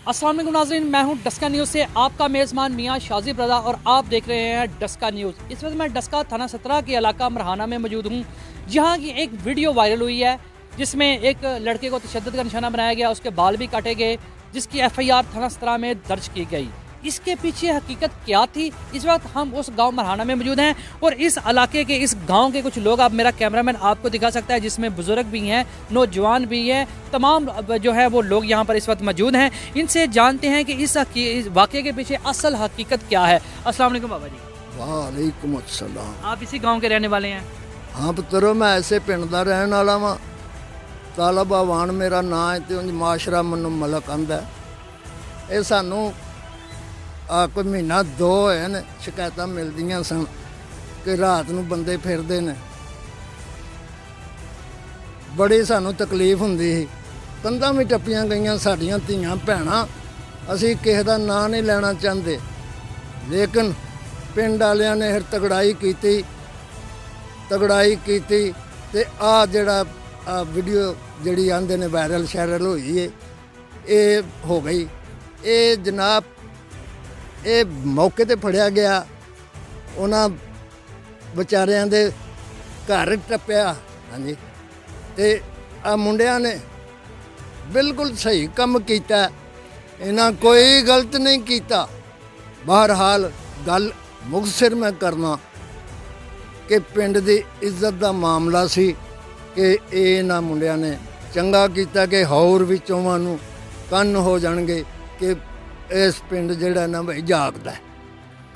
अस्सलाम वालेकुम नाज़रीन, मैं हूं डस्का न्यूज़ से आपका मेज़बान मियां शाजिब रज़ा और आप देख रहे हैं डस्का न्यूज़। इस वक्त मैं डस्का थाना 17 के इलाका मरहाना में मौजूद हूं, जहां की एक वीडियो वायरल हुई है जिसमें एक लड़के को तशद्दुद का निशाना बनाया गया, उसके बाल भी काटे गए, जिसकी FIR थाना 17 में दर्ज की गई। इसके पीछे हकीकत क्या थी, इस वक्त हम उस गांव मरहाना में मौजूद हैं और इस इलाके के इस गांव के कुछ लोग, आप मेरा कैमरामैन आपको दिखा सकता है, जिसमें बुजुर्ग भी हैं, नौजवान भी हैं, तमाम जो है वो लोग यहाँ पर इस वक्त मौजूद हैं। इनसे जानते हैं कि इस वाक़े के पीछे असल हकीकत क्या है। अस्सलाम वालेकुम बाबा जी। वालेकुम अस्सलाम। आप इसी गाँव के रहने वाले हैं? हाँ पुत्रो, मैं ऐसे पिंड दा रहन वाला वा। तालब आवान मेरा नाम है ते उंज माशरा मनु मलक आंदा। ये सानू कोई महीना दो होए ने शिकायत मिलदियां सन कि रात नूं बंदे फिरदे ने। बड़ी सानू तकलीफ हुंदी सी। कंधां भी टप्पियां गईयां साडियां धीआं भैणां। असीं किसे दा नां नहीं लेना चाहते, लेकिन पिंड वालियां ने फिर तगड़ाई कीती ते आ जेड़ा वीडियो जिहड़ी आंदे ने वायरल शैरल होई है, ये हो गई। ये जनाब ये मौके ते फड़िया गया, उन्हां बेचारियां दे घर टप्पिया। हाँ जी, ते आ मुंडियां ने बिल्कुल सही काम कीता, इन्हां कोई गलत नहीं कीता। बहरहाल गल मुखसिर मैं करना कि पिंड दी इज्जत दा मामला सी कि इन्हां मुंडियां ने चंगा कीता कि होर भी चौवां नूं कंन हो जाणगे कि इस पिंड जिहड़ा ना भाई जागदा है।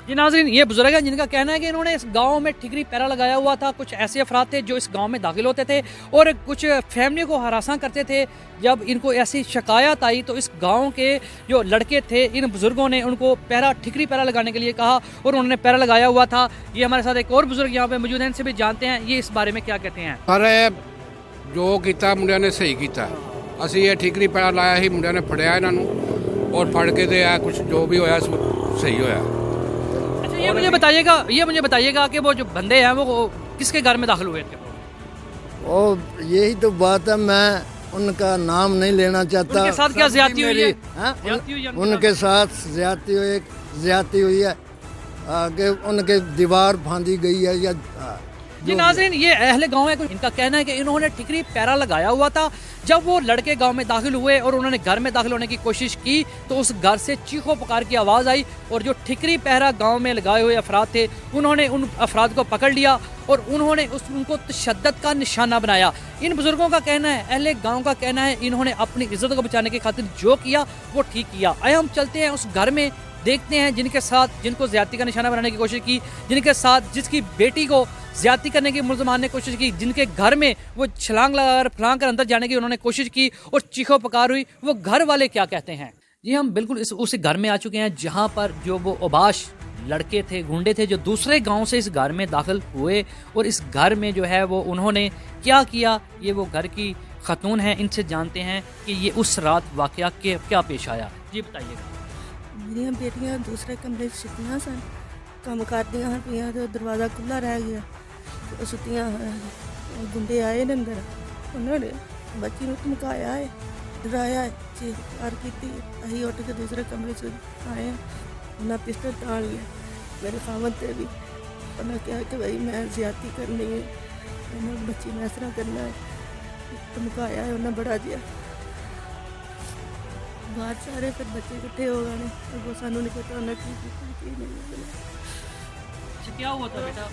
जी नाज़रीन, ये बुजुर्ग हैं जिनका कहना है कि इन्होंने इस गांव में ठिकरी पैरा लगाया हुआ था। कुछ ऐसे अफराद थे जो इस गांव में दाखिल होते थे और कुछ फैमिली को हरासा करते थे। जब इनको ऐसी शिकायत आई तो इस गांव के जो लड़के थे, इन बुजुर्गों ने उनको ठिकरी पैरा लगाने के लिए कहा और उन्होंने पैरा लगाया हुआ था। ये हमारे साथ एक और बुजुर्ग यहाँ पे मौजूद हैं, इनसे भी जानते हैं ये इस बारे में क्या कहते हैं। पर जो किया मुंडिया ने सही किया। असी ये ठिकरी पैरा लाया ही, मुंडिया ने फड़िया इन्हों और फड़ के दे कुछ जो भी होया सही होया। अच्छा, ये मुझे बताइएगा कि वो जो बंदे हैं वो किसके घर में दाखिल हुए थे? और यही तो बात है, मैं उनका नाम नहीं लेना चाहता। उनके साथ क्या ज्यादती हुई है? उनके साथ ज्यादती हुई है कि उनके दीवार फांदी गई है या जी नाज़रीन, ये अहले गांव है, इनका कहना है कि इन्होंने ठिकरी पैरा लगाया हुआ था। जब वो लड़के गांव में दाखिल हुए और उन्होंने घर में दाखिल होने की कोशिश की तो उस घर से चीखों पुकार की आवाज़ आई और जो ठिकरी पहरा गांव में लगाए हुए अफराद थे, उन्होंने उन अफराद को पकड़ लिया और उन्होंने उनको तशद्दुद का निशाना बनाया। इन बुजुर्गों का कहना है, अहले गाँव का कहना है, इन्होंने अपनी इज्जत को बचाने की खातिर जो किया वो ठीक किया। आइए हम चलते हैं उस घर में, देखते हैं जिनको ज्यादती का निशाना बनाने की कोशिश की, जिसकी बेटी को ज्यादती करने की मुलजमान ने कोशिश की, जिनके घर में वो छलांग कर अंदर जाने की उन्होंने कोशिश की और चीखों पुकार हुई, वो घर वाले क्या कहते हैं। जी हम बिल्कुल उस घर में आ चुके हैं जहां पर जो वो ओबाश लड़के थे, गुंडे थे, जो दूसरे गांव से इस घर में दाखिल हुए और इस घर में जो है वो उन्होंने क्या किया। ये वो घर की खातून है, इनसे जानते हैं कि ये उस रात वाकया क्या पेश आया। जी बताइएगा। मेरिया बेटियां दूसरे कमरे सुतियां सन, काम करदियां हन पियां ते दरवाज़ा खुला रह गया, सुतियां गुंडे आए ने अंदर, उन्होंने बच्ची नूं धमकाया है, डराया है, चीख की। असीं उठ के दूसरे कमरे से आए, उन्हें पिस्टल तान लिया मेरे खामन से भी। उन्हें कहा कि भाई मैं ज्यादती करनी है, उन्हें बच्ची ने इस तरह करना है, धमकाया है उन्हें बड़ा जिया। बाहर सारे फिर बच्चे इकट्ठे हो गए, वो सानू नहीं पता उन्हें की नहीं। क्या हुआ था बेटा?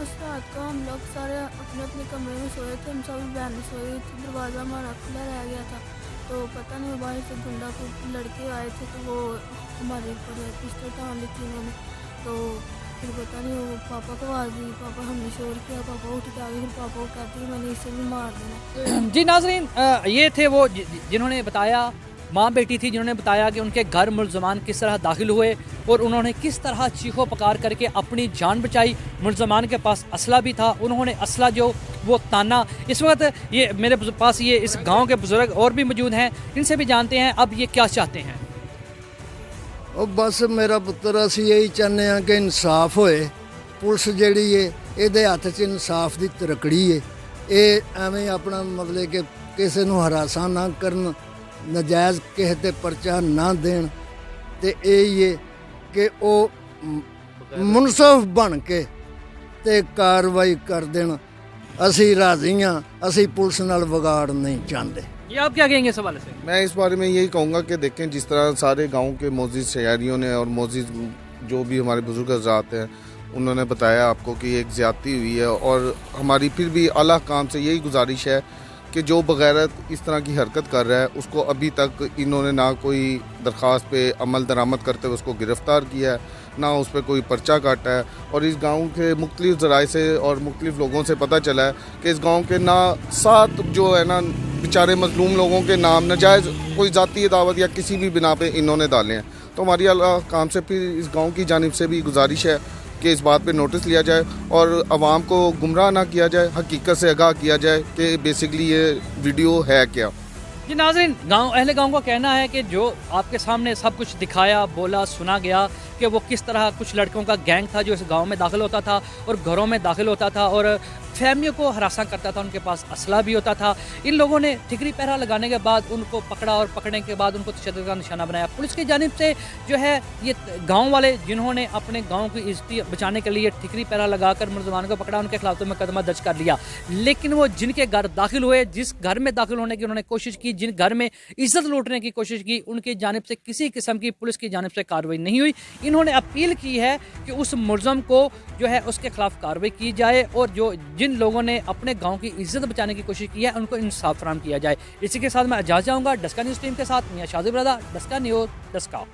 उस रात को हम लोग सारे अपने अपने कमरे में सोए थे, हम सभी बहनें सोई थी, दरवाज़ा हमारा खुला रह गया था। तो पता नहीं बाहर से गुंडा को लड़के आए थे, तो वो हमारे ऊपर पिस्टल तान ली थी उन्होंने। तो फिर पता नहीं वो पापा को आवाज़ दी, पापा हमने शोर किया, पापा उठ के आ गए, फिर पापा को कहती मैंने इसे भी मार देना। जी नाज़रीन, ये थे वो जिन्होंने बताया, माँ बेटी थी जिन्होंने बताया कि उनके घर मुलजमान किस तरह दाखिल हुए और उन्होंने किस तरह चीखों पुकार करके अपनी जान बचाई। मुलजमान के पास असला भी था, उन्होंने असला जो वो ताना। इस वक्त ये मेरे पास ये इस गांव के बुजुर्ग और भी मौजूद हैं, इनसे भी जानते हैं अब ये क्या चाहते हैं। और बस मेरा पुत्र असी यही चाहते हैं कि इंसाफ होए। पुलिस जिहड़ी है इहदे हत्थ 'च इंसाफ की तरकड़ी है। ये एवें अपना मतलब कि किसी नूं हरासा ना करन, ਨਜਾਇਜ਼ ਕਿਸੇ ਤੇ ਪਰਚਾ ਨਾ ਦੇਣ ਤੇ ਇਹ ਹੀ ਹੈ ਕਿ ਉਹ ਮੁਨਸਫ ਬਣ ਕੇ ਤੇ ਕਾਰਵਾਈ ਕਰ ਦੇਣ। ਅਸੀਂ ਰਾਜ਼ੀ ਹਾਂ, ਅਸੀਂ ਪੁਲਿਸ ਨਾਲ ਵਿਗਾੜ ਨਹੀਂ ਚਾਹੁੰਦੇ। ये आप क्या कहेंगे इस हवाले से? मैं इस बारे में यही कहूँगा कि देखें, जिस तरह सारे गांव के मोजिज़ शहरियों ने और मोजिज़ जो भी हमारे बुजुर्ग हज़रात हैं उन्होंने बताया आपको कि एक ज़्यादती हुई है, और हमारी फिर भी आला काम से यही गुजारिश है कि जो बगैरत इस तरह की हरकत कर रहा है उसको अभी तक इन्होंने ना कोई दरख्वास्त पे अमल दरामद करते हुए उसको गिरफ़्तार किया है, ना उस पर कोई पर्चा काटा है। और इस गांव के मुख्तलिफ़ ज़राए से और मुख्तलिफ़ लोगों से पता चला है कि इस गांव के ना 7 जो है ना बेचारे मजलूम लोगों के नाम नाजायज़ कोई ज़ाती दावत या किसी भी बिना पे इन्होंने डाले हैं। तो हमारी आला काम से फिर इस गांव की जानिब से भी गुजारिश है कि इस बात पे नोटिस लिया जाए और आवाम को गुमराह ना किया जाए, हकीकत से आगाह किया जाए कि बेसिकली ये वीडियो है क्या। जी नाज़रीन, अहले गांव का कहना है कि जो आपके सामने सब कुछ दिखाया, बोला, सुना गया कि वो किस तरह कुछ लड़कों का गैंग था जो इस गांव में दाखिल होता था और घरों में दाखिल होता था और फैमिलियों को हरासा करता था। उनके पास असला भी होता था। इन लोगों ने ठिकरी पहरा लगाने के बाद उनको पकड़ा और पकड़ने के बाद उनको तशद्दुद का निशाना बनाया। पुलिस की जानिब से जो है ये गाँव वाले जिन्होंने अपने गाँव की इज्जत बचाने के लिए ठिकरी पहरा लगाकर मुलजमान को पकड़ा, उनके खिलाफ तो मुकदमा दर्ज कर लिया। लेकिन वो जिनके घर दाखिल हुए, जिस घर में दाखिल होने की उन्होंने कोशिश की, जिन घर में इज्जत लूटने की कोशिश की, उनकी जानिब से किसी किस्म की पुलिस की जानिब से कार्रवाई नहीं हुई। इन्होंने अपील की है कि उस मुलजम को जो है उसके खिलाफ कार्रवाई की जाए और जो जिन लोगों ने अपने गांव की इज्जत बचाने की कोशिश की है उनको इंसाफ फराहम किया जाए। इसी के साथ मैं इजाज़त चाहूँगा। डस्का न्यूज़ टीम के साथ मियां शादी ब्रदर, डस्का न्यूज़, डस्का।